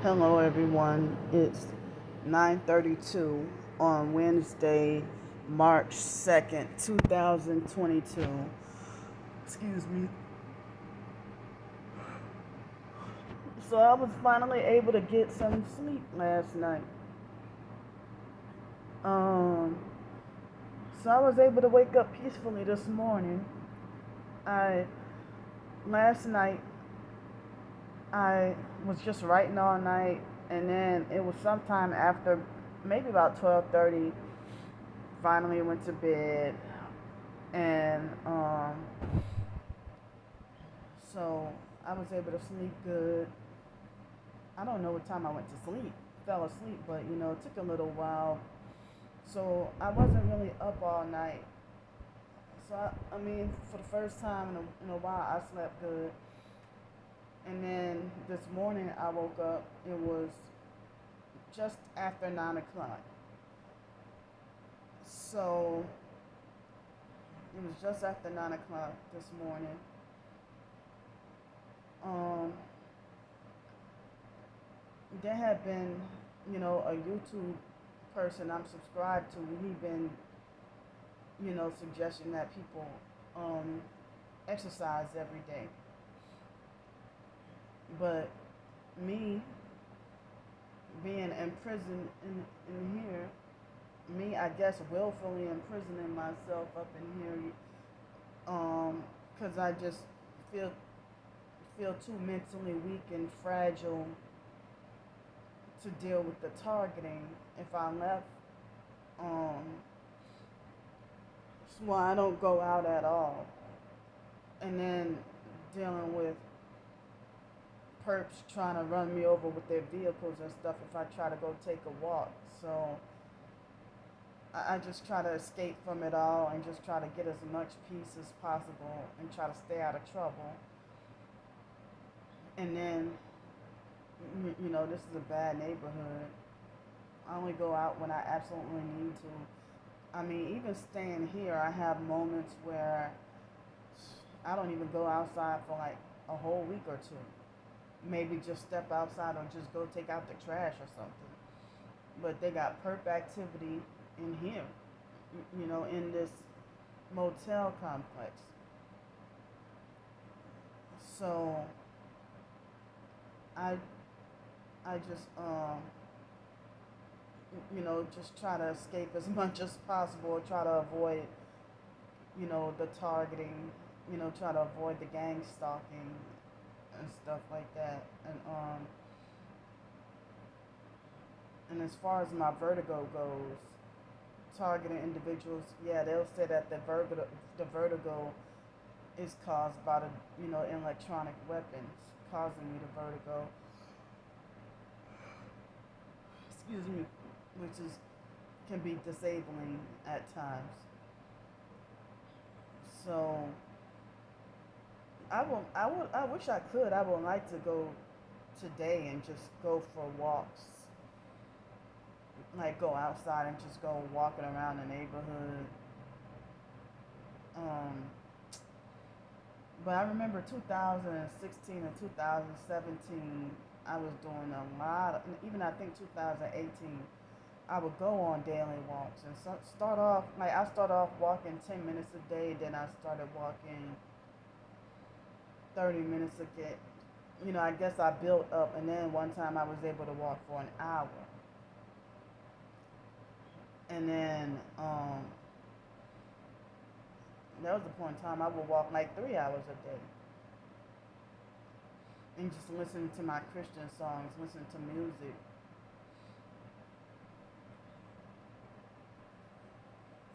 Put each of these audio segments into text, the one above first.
Hello everyone. It's 9:32 on Wednesday, March 2nd, 2022. Excuse me. So I was finally able to get some sleep last night. Um so I was able to wake up peacefully this morning. I Last night I was just writing all night, and then it was sometime after maybe about 12:30 finally went to bed. And so I was able to sleep good. I don't know what time I went to sleep, fell asleep, but it took a little while. So I wasn't really up all night. So I mean, for the first time in a while, I slept good. And then this morning I woke up. It was just after 9 o'clock. So it was just after 9 o'clock this morning. Um, there had been, a YouTube person I'm subscribed to. He been, suggesting that people um, exercise every day. But me being imprisoned in here, me I guess willfully imprisoning myself up in here, because I just feel too mentally weak and fragile to deal with the targeting. If I left, um, well, I don't go out at all, and then dealing with perps trying to run me over with their vehicles and stuff if I try to go take a walk. So I just try to escape from it all and just try to get as much peace as possible and try to stay out of trouble. And then, this is a bad neighborhood. I only go out when I absolutely need to. I mean, even staying here, I have moments where I don't even go outside for like a whole week or two. Maybe just step outside or just go take out the trash or something. But they got perp activity in here, in this motel complex. So I I just just try to escape as much as possible, try to avoid, the targeting, try to avoid the gang stalking and stuff like that. And as far as my vertigo goes, targeting individuals, yeah, they'll say that the vertigo is caused by the electronic weapons causing me the vertigo. Excuse me, which is can be disabling at times. So I wish I could. I would like to go today and just go for walks, like go outside and just go walking around the neighborhood. Um, but I remember 2016 and 2017, I was doing a lot. And even I think 2018, I would go on daily walks and start off like I started off walking 10 minutes a day. Then I started walking 30 minutes a day. I guess I built up, and then one time I was able to walk for an hour, and then there was a point in time I would walk like 3 hours a day, and just listening to my Christian songs, listening to music.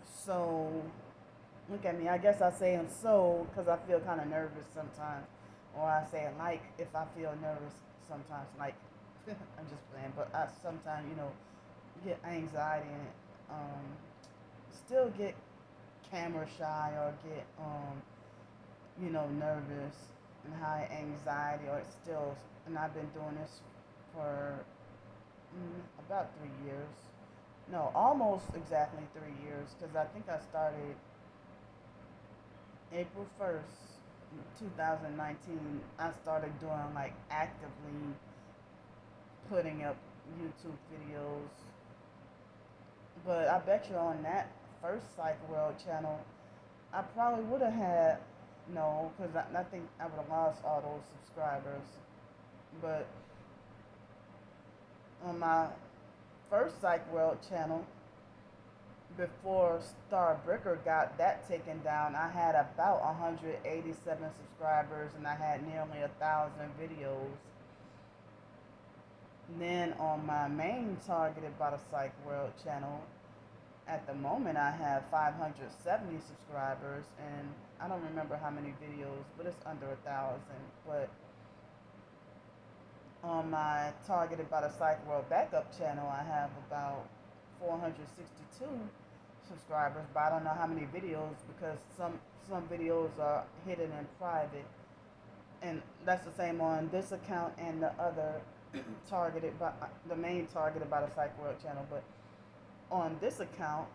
So look at me. I guess I say so because I feel kind of nervous sometimes, or I say like if I feel nervous sometimes. Like I'm just playing, but I sometimes get anxiety and still get camera shy or get nervous and high anxiety or it's still. And I've been doing this for about 3 years. No, almost exactly 3 years because I think I started April 1st, 2019. I started doing like actively putting up YouTube videos. But I bet you on that first Psych World channel, I probably would have had no, because I think I would have lost all those subscribers. But on my first Psych World channel, before Starbricker got that taken down, I had about 187 subscribers and I had nearly 1,000 videos. And then on my main Targeted by the Psych World channel, at the moment I have 570 subscribers and I don't remember how many videos, but it's under 1,000. But on my Targeted by the Psych World Backup channel, I have about 462 subscribers, but I don't know how many videos because some videos are hidden in private, and that's the same on this account and the other targeted by the main Targeted by the Psych World channel. But on this account,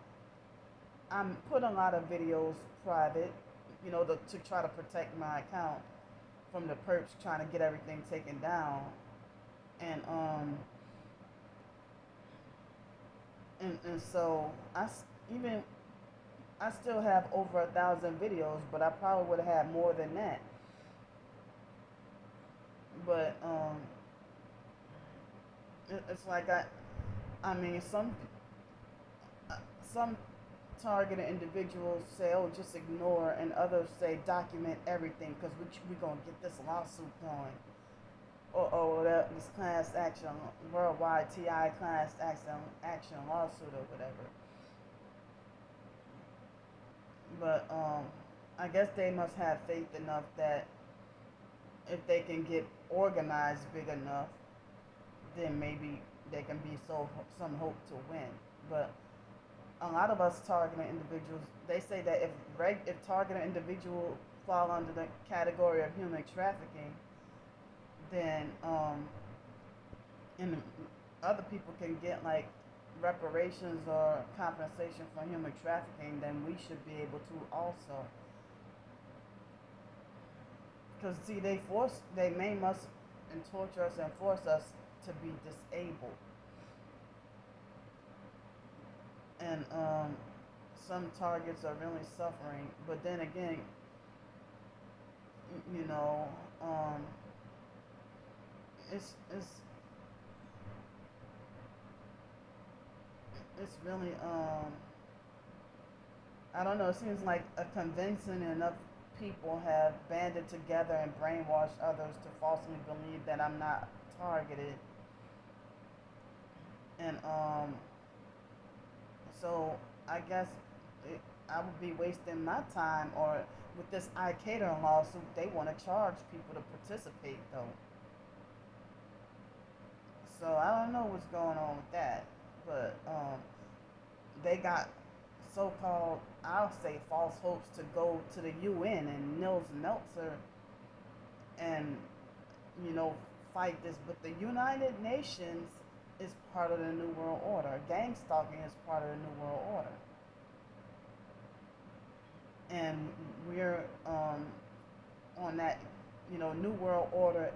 I'm putting a lot of videos private, to try to protect my account from the perps trying to get everything taken down, and so I still have over 1,000 videos, but I probably would have had more than that. But it's like I mean some targeted individuals say, "Oh, just ignore," and others say, "Document everything because we're gonna get this lawsuit going." Or this class action, worldwide TI class action lawsuit or whatever. But I guess they must have faith enough that if they can get organized big enough, then maybe they can be some hope to win. But a lot of us targeted individuals, they say that if targeted individuals fall under the category of human trafficking, then and other people can get like reparations or compensation for human trafficking, then we should be able to also. Because see, they maim us and torture us and force us to be disabled, and some targets are really suffering. But then again, you know, it's really I don't know. It seems like a convincing enough people have banded together and brainwashed others to falsely believe that I'm not targeted, and so I guess I would be wasting my time. Or with this Al-Qaeda lawsuit, they want to charge people to participate though. So I don't know what's going on with that, but they got so-called, I'll say, false hopes to go to the UN and Nils Meltzer and fight this. But the United Nations is part of the New World Order. Gang stalking is part of the New World Order, and we're on that New World Order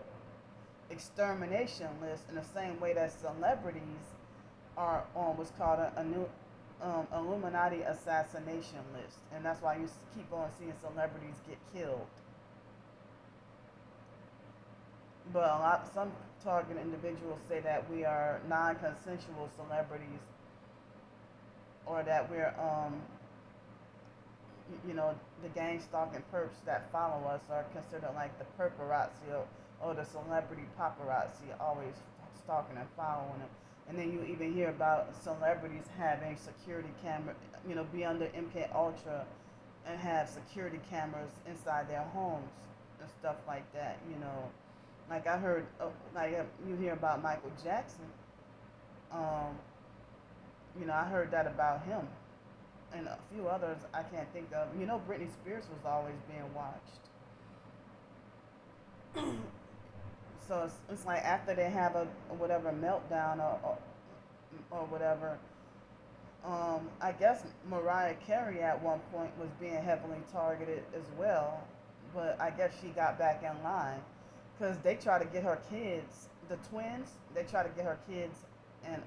extermination list in the same way that celebrities are on what's called a new Illuminati assassination list, and that's why you keep on seeing celebrities get killed. But some target individuals say that we are non-consensual celebrities, or that we're the gang stalking perps that follow us are considered like the paparazzi, or the celebrity paparazzi, always stalking and following them. And then you even hear about celebrities having security camera, be under MK Ultra and have security cameras inside their homes and stuff like that. Like I heard, you hear about Michael Jackson. I heard that about him, and a few others I can't think of. Britney Spears was always being watched. So it's like after they have a whatever meltdown or whatever, I guess Mariah Carey at one point was being heavily targeted as well, but I guess she got back in line because they try to get her kids the twins. They try to get her kids, and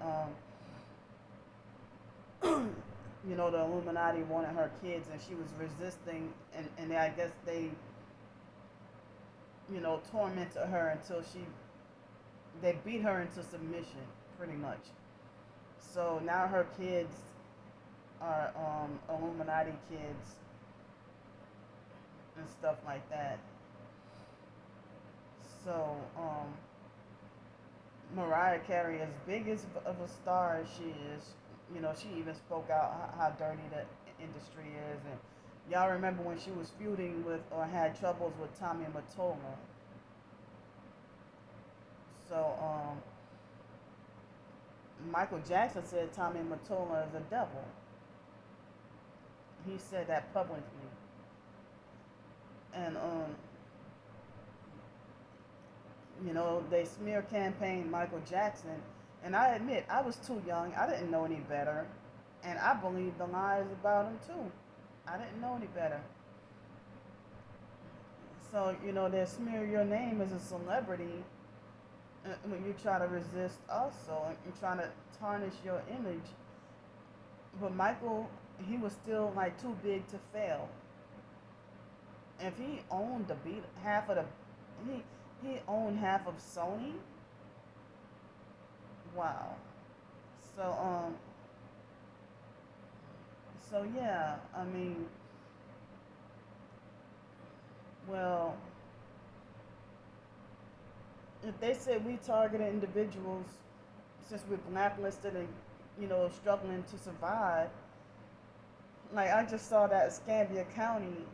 the Illuminati wanted her kids, and she was resisting, and I guess they, tormented her until they beat her into submission, pretty much. So now her kids are Illuminati kids and stuff like that. So Mariah Carey, as big as of a star as she is, she even spoke out how dirty the industry is. And y'all remember when she was feuding with or had troubles with Tommy Mottola. So Michael Jackson said Tommy Mottola is a devil. He said that publicly. And they smear campaigned Michael Jackson, and I admit I was too young. I didn't know any better, and I believed the lies about him too. I didn't know any better. So they smear your name as a celebrity when you try to resist also, and you're trying to tarnish your image. But Michael, he was still like too big to fail. If he owned he owned half of Sony. Wow. So yeah, I mean, well, if they said we targeted individuals since we're blacklisted and struggling to survive, like I just saw that Escambia County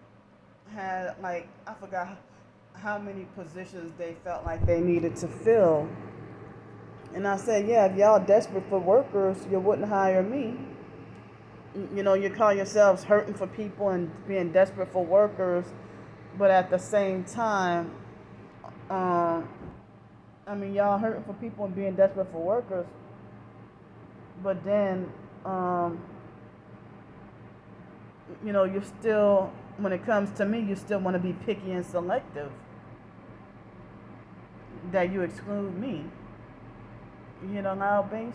had, like, I forgot how many positions they felt like they needed to fill. And I said, yeah, if y'all desperate for workers, you wouldn't hire me. You call yourselves hurting for people and being desperate for workers, but at the same time, y'all hurting for people and being desperate for workers, but then, you still, when it comes to me, you still want to be picky and selective, that you exclude me. You hit on our base?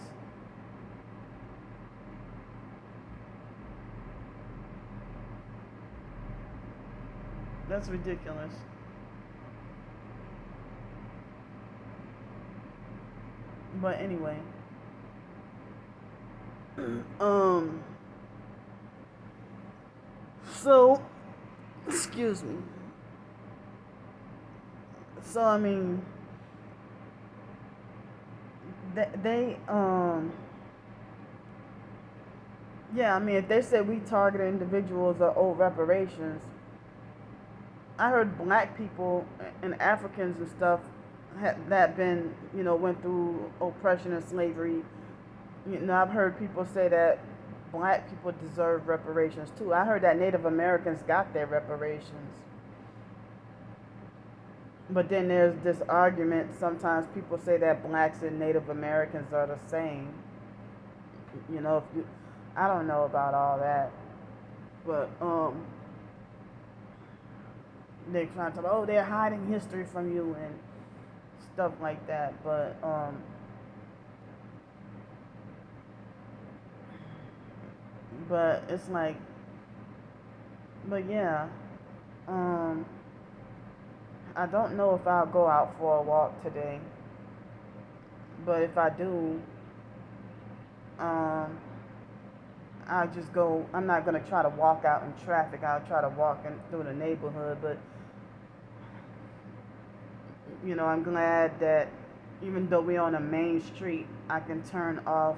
That's ridiculous. But anyway, so, excuse me. So I mean, they yeah, I mean, if they said we targeted individuals or owe reparations, I heard black people and Africans and stuff that been, went through oppression and slavery. I've heard people say that black people deserve reparations too. I heard that Native Americans got their reparations. But then there's this argument, sometimes people say that blacks and Native Americans are the same. I don't know about all that. But they're trying to, oh, they're hiding history from you and stuff like that. But it's like, but yeah, I don't know if I'll go out for a walk today, but if I do, I'll just go. I'm not gonna try to walk out in traffic. I'll try to walk through the neighborhood. But I'm glad that even though we're on a main street, I can turn off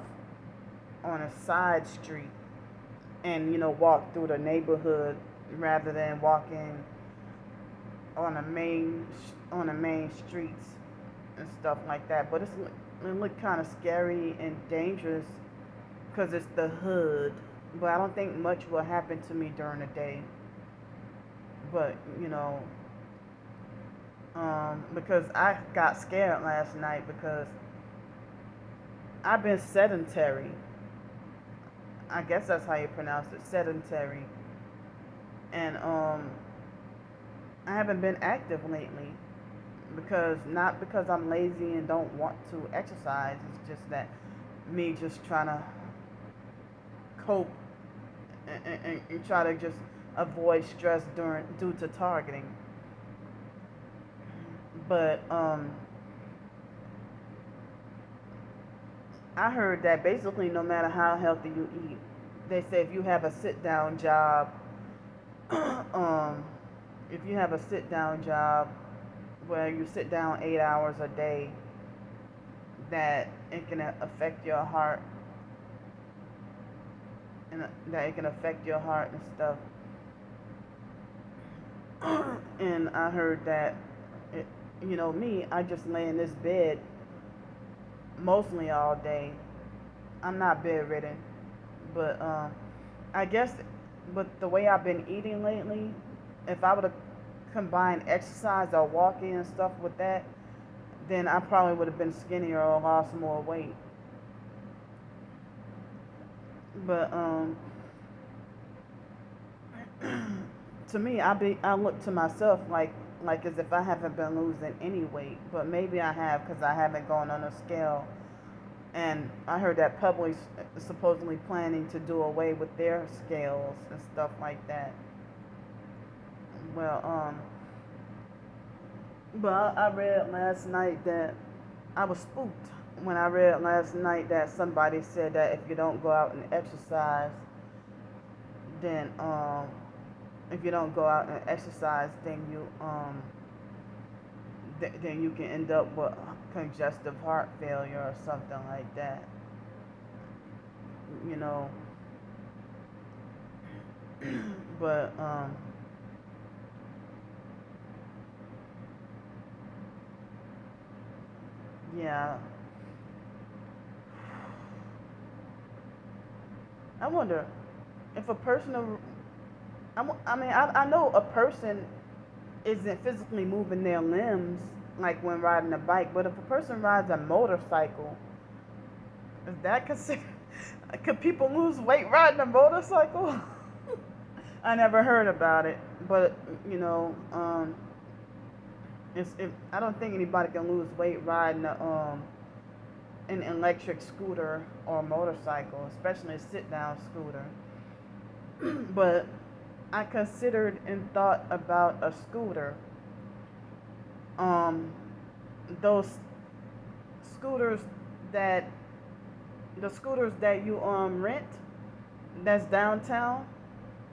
on a side street and walk through the neighborhood rather than walking on the main streets and stuff like that. But it look kind of scary and dangerous because it's the hood. But I don't think much will happen to me during the day. But because I got scared last night because I've been sedentary. I guess that's how you pronounce it, sedentary. And I haven't been active lately. because not because I'm lazy and don't want to exercise. It's just that me just trying to cope and try to just avoid stress due to targeting. But I heard that basically no matter how healthy you eat, they say if you have a sit down job, um, if you have a sit down job where you sit down 8 hours a day, that it can affect your heart and that it can affect your heart and stuff. And I heard that, it, me, I just lay in this bed mostly all day. I'm not bedridden, but I guess with the way I've been eating lately, if I would have combined exercise or walking and stuff with that, then I probably would have been skinnier or lost more weight. But to me, I look to myself like as if I haven't been losing any weight, but maybe I have because I haven't gone on a scale. And I heard that Publix is supposedly planning to do away with their scales and stuff like that. Well, but I read last night that I was spooked when I read last night that somebody said that if you don't go out and exercise, then if you don't go out and exercise, then then you can end up with congestive heart failure or something like that. You know, but yeah, I wonder if a person, I mean, I know a person isn't physically moving their limbs like when riding a bike, but if a person rides a motorcycle, is that considered? Could people lose weight riding a motorcycle? I never heard about it, but you know, I don't think anybody can lose weight riding an electric scooter or motorcycle, especially a sit down scooter. But I considered and thought about a scooter. Um, those scooters that the scooters that you rent that's downtown.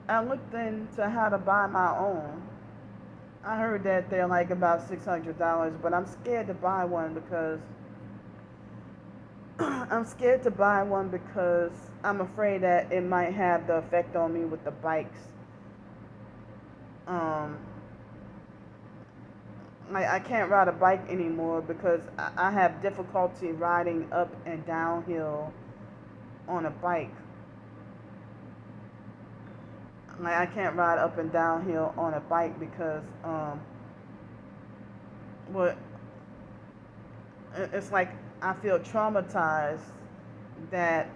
I looked into how to buy my own. I heard that they're like about $600, but I'm scared to buy one because I'm afraid that it might have the effect on me with the bikes. Um, I can't ride a bike anymore because I have difficulty riding up and downhill on a bike. Like I can't ride up and downhill on a bike because what it's like I feel traumatized that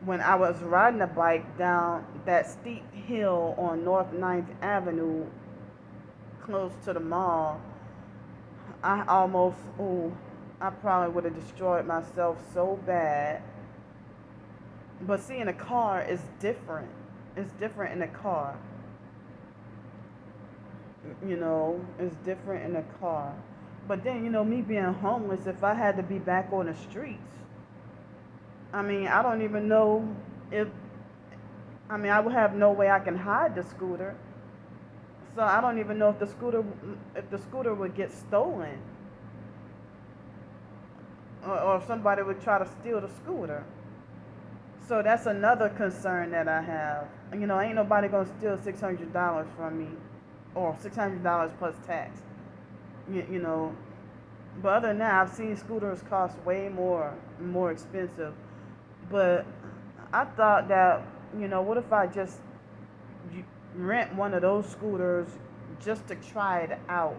when I was riding a bike down that steep hill on North Ninth Avenue close to the mall, I almost, I probably would have destroyed myself so bad. But see, in a car is different. It's different in a car. It's different in a car. But then, me being homeless, if I had to be back on the streets, I mean, I don't even know if, I mean, I would have no way I can hide the scooter. So I don't even know if the scooter would get stolen, or if somebody would try to steal the scooter. So that's another concern that I have. Ain't nobody gonna steal $600 from me, or $600 plus tax. You know, but other than that, I've seen scooters cost way more expensive. But I thought that, what if I just rent one of those scooters just to try it out,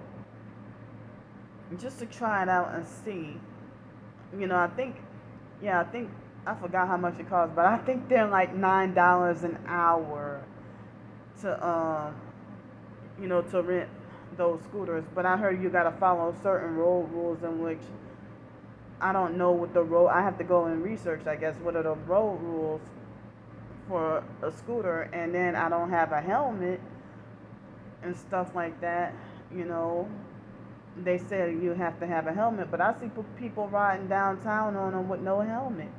and see. I think, yeah, I forgot how much it costs, but I think they're like $9 an hour to to rent those scooters, but I heard you gotta follow certain road rules in which I don't know what the road. I have to go and research. I guess what are the road rules for a scooter, and then I don't have a helmet and stuff like that. You know, they said you have to have a helmet, but I see people riding downtown on them with no helmet.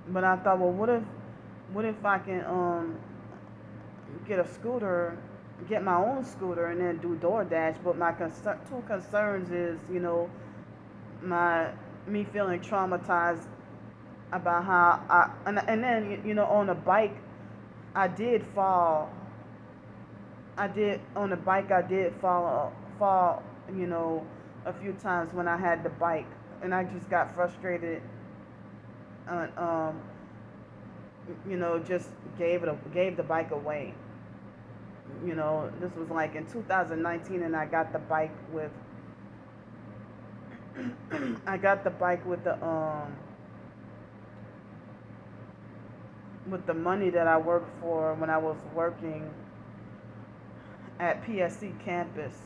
But I thought, well, what if I can get a scooter, get my own scooter, and then do DoorDash? But my two concerns is, my me feeling traumatized about how and then on a bike I did fall. I did on the bike. I did fall. A few times when I had the bike, and I just got frustrated and just gave the bike away. This was like in 2019, and I got the bike with I got the bike with the money that I worked for when I was working at PSC campus,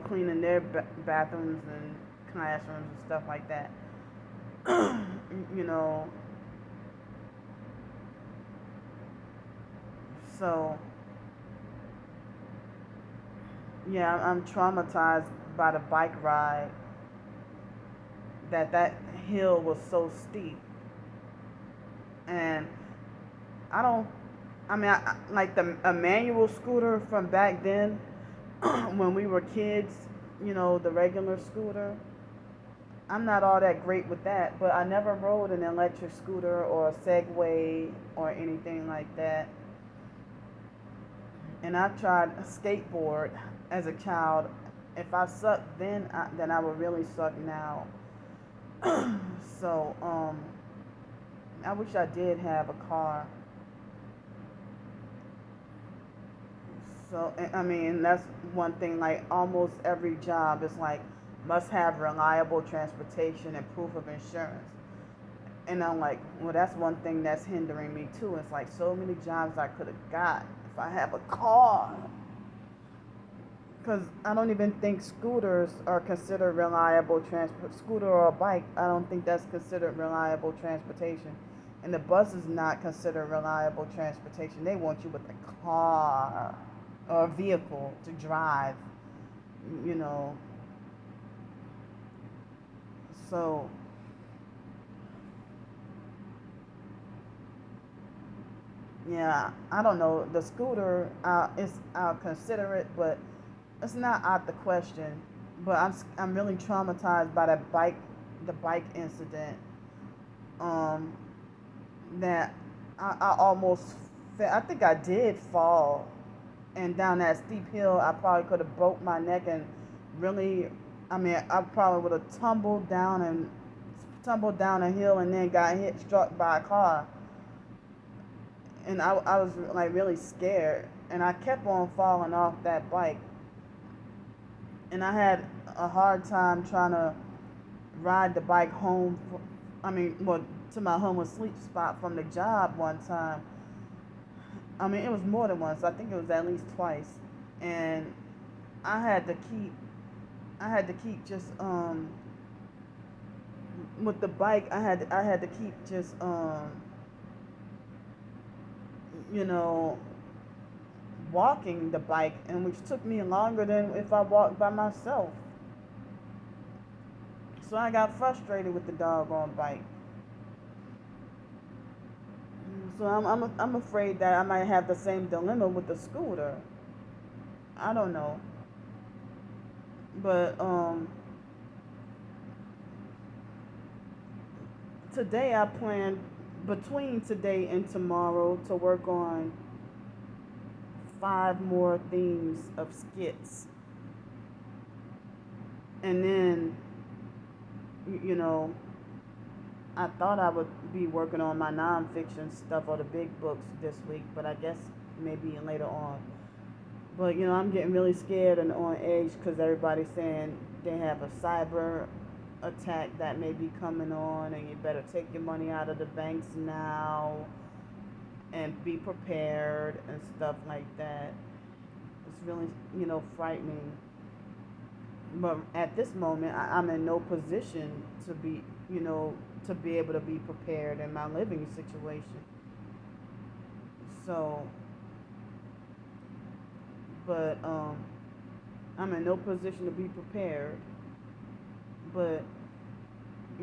cleaning their bathrooms and classrooms and stuff like that. you know, so yeah, I'm traumatized by the bike ride. That hill was so steep, and I don't. I mean, like a manual scooter from back then, when we were kids. The regular scooter. I'm not all that great with that, but I never rode an electric scooter or a Segway or anything like that. And I tried a skateboard as a child. If I sucked then I would really suck now. So I wish I did have a car. So I mean, that's one thing. Like almost every job is like must have reliable transportation and proof of insurance. And I'm like, well, that's one thing that's hindering me too. It's like so many jobs I could have got if I have a car. Because I don't even think scooters are considered reliable transport. Scooter or a bike, I don't think that's considered reliable transportation. And the bus is not considered reliable transportation. They want you with a car or a vehicle to drive, you know. So, yeah, I don't know. The scooter, I'll consider it, but it's not out the question. But I'm really traumatized by the bike incident. Um, that I almost I think I did fall, and down that steep hill, I probably could have broke my neck and really. I mean, I probably would have tumbled down a hill and then got struck by a car. And I was like really scared, and I kept on falling off that bike, and I had a hard time trying to ride the bike home. Well, to my home sleep spot from the job one time. I mean, it was more than once. I think it was at least twice, and I had to keep. I had to keep just with the bike. I had to keep just you know walking the bike, and which took me longer than if I walked by myself. So I got frustrated with the doggone bike. So I'm afraid that I might have the same dilemma with the scooter. I don't know, but today I plan between today and tomorrow to work on 5 more themes of skits, and then you know I thought I would be working on my nonfiction stuff or the big books this week, but I guess maybe later on. But I'm getting really scared and on edge because everybody's saying they have a cyber attack that may be coming on, and you better take your money out of the banks now and be prepared and stuff like that. really, frightening. But at this moment, I'm in no position to be, you know, to be able to be prepared in my living situation. So, but I'm in no position to be prepared. But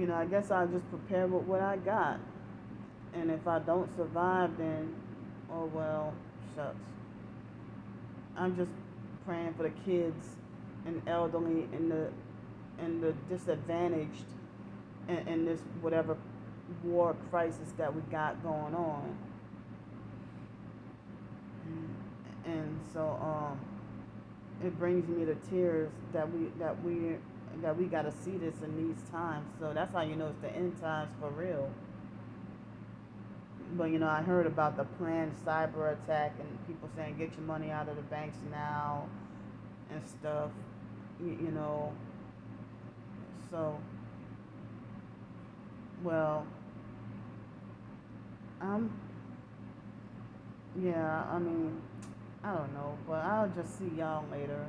I guess I'll just prepare with what I got. And if I don't survive, then oh well, shucks. I'm just praying for the kids and elderly and the disadvantaged in this whatever war crisis that we got going on. And so it brings me to tears that we got to see this in these times. So that's how you know it's the end times for real. But I heard about the planned cyber attack and people saying get your money out of the banks now and stuff. You know, so well, I'm yeah. I mean, I don't know, but I'll just see y'all later.